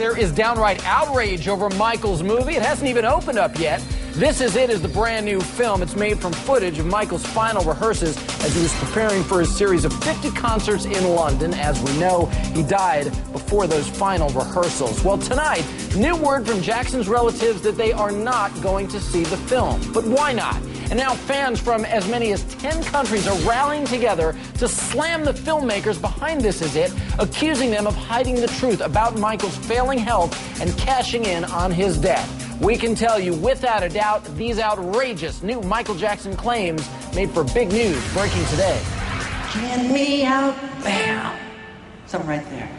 there is downright outrage over Michael's movie. It hasn't even opened up yet. This Is It is the brand new film. It's made from footage of Michael's final rehearsals as he was preparing for his series of 50 concerts in London. As we know, he died before those final rehearsals. Well, tonight, new word from Jackson's relatives that they are not going to see the film. But why not? And now fans from as many as 10 countries are rallying together to slam the filmmakers behind This Is It, accusing them of hiding the truth about Michael's failing health and cashing in on his death. We can tell you without a doubt these outrageous new Michael Jackson claims made for big news breaking today. Get me out, bam, something right there,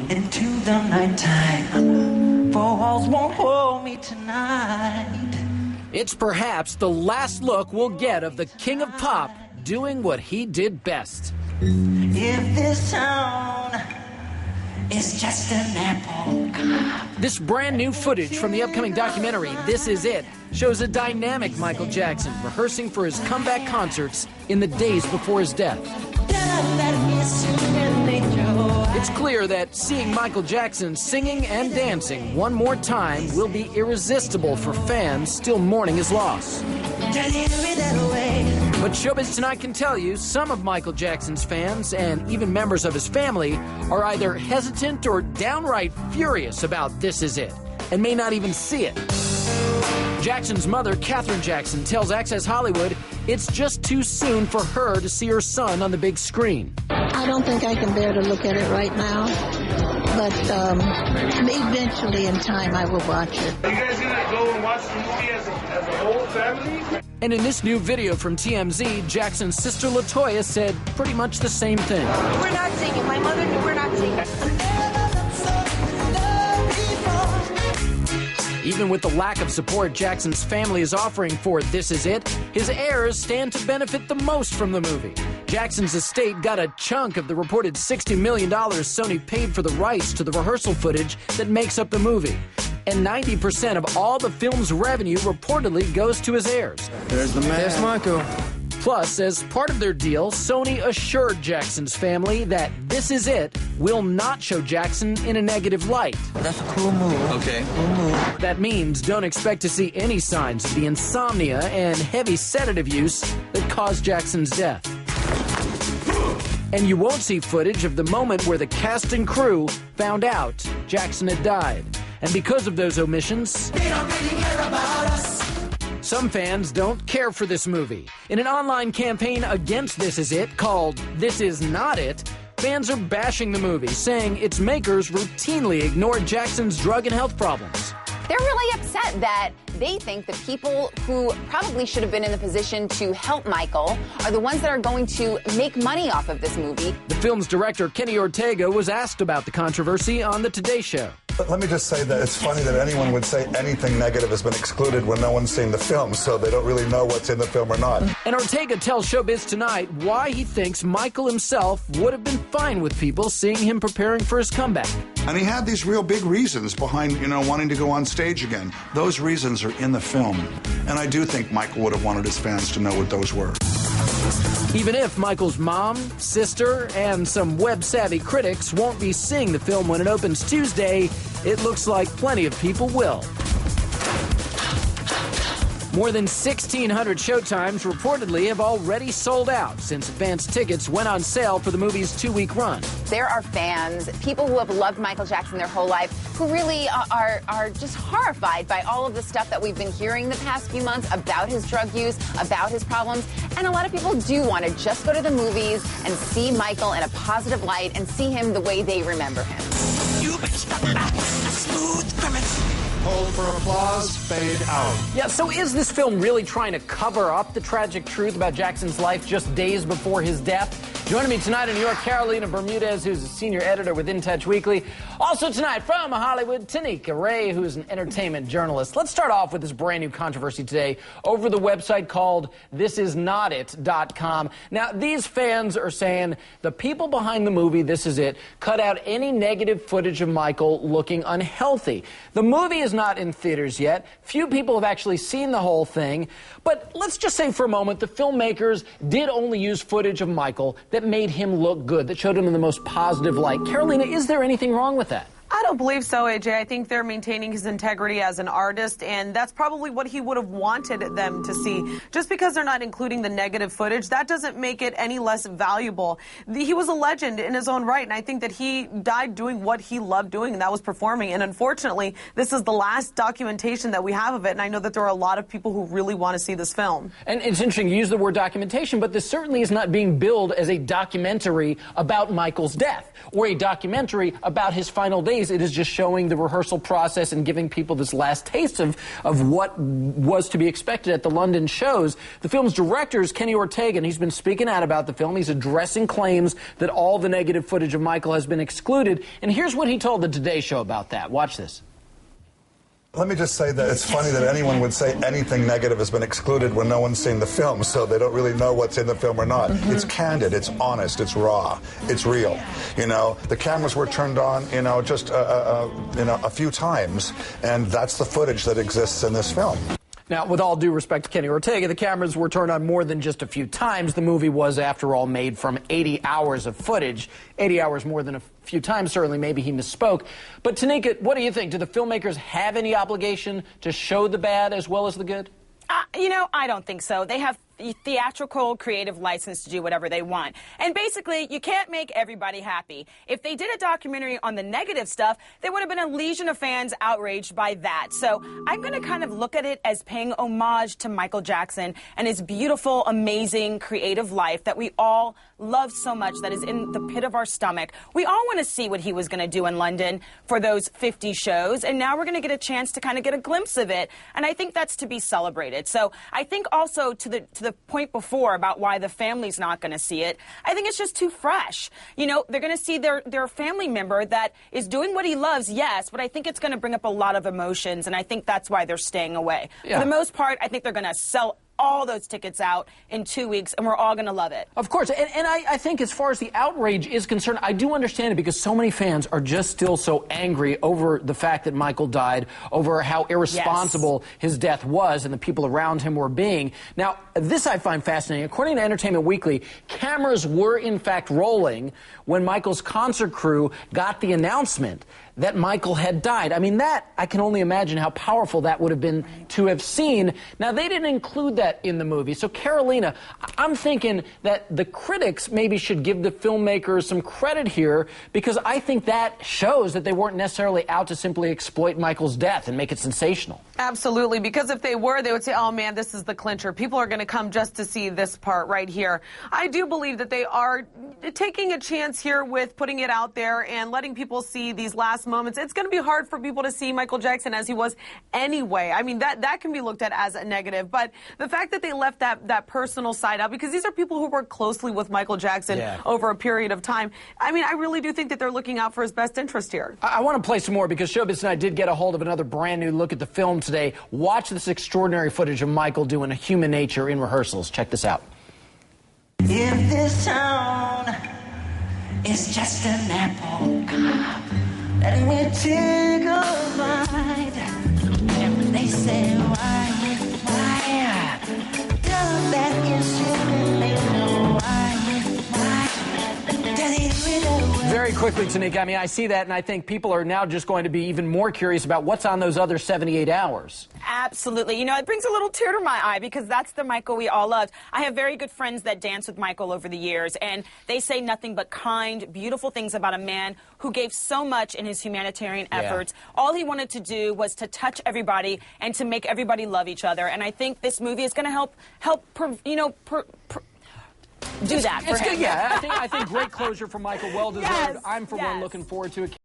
into the nighttime. Four walls won't hold me tonight. It's perhaps the last look we'll get of the king of pop doing what he did best. If this town is just an apple cop. This brand new footage from the upcoming documentary, This Is It, shows a dynamic Michael Jackson rehearsing for his comeback concerts in the days before his death. It's clear that seeing Michael Jackson singing and dancing one more time will be irresistible for fans still mourning his loss. But Showbiz Tonight can tell you some of Michael Jackson's fans, and even members of his family, are either hesitant or downright furious about This Is It, and may not even see it. Jackson's mother, Katherine Jackson, tells Access Hollywood it's just too soon for her to see her son on the big screen. I don't think I can bear to look at it right now, but eventually in time I will watch it. Are you guys going to go and watch the movie as a whole family? And in this new video from TMZ, Jackson's sister LaToya said pretty much the same thing. We're not singing. My mother knew we're not singing. Even with the lack of support Jackson's family is offering for This Is It, his heirs stand to benefit the most from the movie. Jackson's estate got a chunk of the reported $60 million Sony paid for the rights to the rehearsal footage that makes up the movie. And 90% of all the film's revenue reportedly goes to his heirs. There's the man. There's Michael. Plus, as part of their deal, Sony assured Jackson's family that This Is It will not show Jackson in a negative light. That's a cool move. Okay. Cool move. That means don't expect to see any signs of the insomnia and heavy sedative use that caused Jackson's death. And you won't see footage of the moment where the cast and crew found out Jackson had died. And because of those omissions, They don't really care about us. some fans don't care for this movie. In an online campaign against This Is It called This Is Not It, fans are bashing the movie, saying its makers routinely ignored Jackson's drug and health problems. They're really upset that they think the people who probably should have been in the position to help Michael are the ones that are going to make money off of this movie. The film's director, Kenny Ortega, was asked about the controversy on The Today Show. But let me just say that it's funny that anyone would say anything negative has been excluded when no one's seen the film, so they don't really know what's in the film or not. And Ortega tells Showbiz Tonight why he thinks Michael himself would have been fine with people seeing him preparing for his comeback. And he had these real big reasons behind, wanting to go on stage again. Those reasons are in the film. And I do think Michael would have wanted his fans to know what those were. Even if Michael's mom, sister, and some web-savvy critics won't be seeing the film when it opens Tuesday, it looks like plenty of people will. More than 1,600 showtimes reportedly have already sold out since advance tickets went on sale for the movie's 2-week run. There are fans, people who have loved Michael Jackson their whole life, who really are just horrified by all of the stuff that we've been hearing the past few months about his drug use, about his problems. And a lot of people do want to just go to the movies and see Michael in a positive light and see him the way they remember him. You bitch, a smooth criminal. Hold for applause, fade out. Yeah, so is this film really trying to cover up the tragic truth about Jackson's life just days before his death? Joining me tonight in New York, Carolina Bermudez, who's a senior editor with In Touch Weekly. Also tonight from Hollywood, Tanika Ray, who's an entertainment journalist. Let's start off with this brand new controversy today over the website called thisisnotit.com. Now, these fans are saying the people behind the movie, This Is It, cut out any negative footage of Michael looking unhealthy. The movie is not in theaters yet. Few people have actually seen the whole thing. But let's just say for a moment the filmmakers did only use footage of Michael that made him look good, that showed him in the most positive light. Carolina, is there anything wrong with that? I don't believe so, AJ. I think they're maintaining his integrity as an artist, and that's probably what he would have wanted them to see. Just because they're not including the negative footage, that doesn't make it any less valuable. He was a legend in his own right, and I think that he died doing what he loved doing, and that was performing. And unfortunately, this is the last documentation that we have of it, and I know that there are a lot of people who really want to see this film. And it's interesting, you use the word documentation, but this certainly is not being billed as a documentary about Michael's death or a documentary about his final days. It is just showing the rehearsal process and giving people this last taste of what was to be expected at the London shows. The film's director is Kenny Ortega, and he's been speaking out about the film. He's addressing claims that all the negative footage of Michael has been excluded. And here's what he told the Today Show about that. Watch this. Let me just say that it's funny that anyone would say anything negative has been excluded when no one's seen the film, so they don't really know what's in the film or not. It's candid, it's honest, it's raw, it's real. You know, the cameras were turned on, you know, just a few times, and that's the footage that exists in this film. Now, with all due respect to Kenny Ortega, the cameras were turned on more than just a few times. The movie was, after all, made from 80 hours of footage. 80 hours more than a few times, certainly. Maybe he misspoke. But, Tanika, what do you think? Do the filmmakers have any obligation to show the bad as well as the good? You know, I don't think so. They have theatrical creative license to do whatever they want. And basically, you can't make everybody happy. If they did a documentary on the negative stuff, there would have been a legion of fans outraged by that. So I'm going to kind of look at it as paying homage to Michael Jackson and his beautiful, amazing, creative life that we all love so much, that is in the pit of our stomach. We all want to see what he was going to do in London for those 50 shows, and now we're going to get a chance to kind of get a glimpse of it, and I think that's to be celebrated. So I think also to the point before about why the family's not going to see it, I think it's just too fresh. You know, they're going to see their family member that is doing what he loves, yes, but I think it's going to bring up a lot of emotions, and I think that's why they're staying away. Yeah. For the most part, I think they're going to sell all those tickets out in 2 weeks, and we're all going to love it. Of course, and I think as far as the outrage is concerned, I do understand it because so many fans are just still so angry over the fact that Michael died, over how irresponsible his death was and the people around him were being. Now, this I find fascinating. According to Entertainment Weekly, cameras were in fact rolling when Michael's concert crew got the announcement that Michael had died. I mean, that, I can only imagine how powerful that would have been to have seen. Now, they didn't include that in the movie. So, Carolina, I'm thinking that the critics maybe should give the filmmakers some credit here, because I think that shows that they weren't necessarily out to simply exploit Michael's death and make it sensational. Absolutely, because if they were, they would say, oh man, this is the clincher. People are going to come just to see this part right here. I do believe that they are taking a chance here with putting it out there and letting people see these last moments. It's going to be hard for people to see Michael Jackson as he was anyway. I mean, that can be looked at as a negative, but the fact that they left that personal side out, because these are people who work closely with Michael Jackson over a period of time. I mean, I really do think that they're looking out for his best interest here. I want to play some more because Showbiz and I did get a hold of another brand new look at the film today. Watch this extraordinary footage of Michael doing a Human Nature in rehearsals. Check this out. If this town is just an apple cart, let me take a bite. And they say, why? Tell that is human nature. Why? Very quickly, Tanika, I mean, I see that, and I think people are now just going to be even more curious about what's on those other 78 hours. Absolutely. You know, it brings a little tear to my eye because that's the Michael we all loved. I have very good friends that danced with Michael over the years, and they say nothing but kind, beautiful things about a man who gave so much in his humanitarian efforts. All he wanted to do was to touch everybody and to make everybody love each other, and I think this movie is going to help do that for him. Yeah, I think great closure for Michael. Well deserved. I'm, for one, looking forward to it.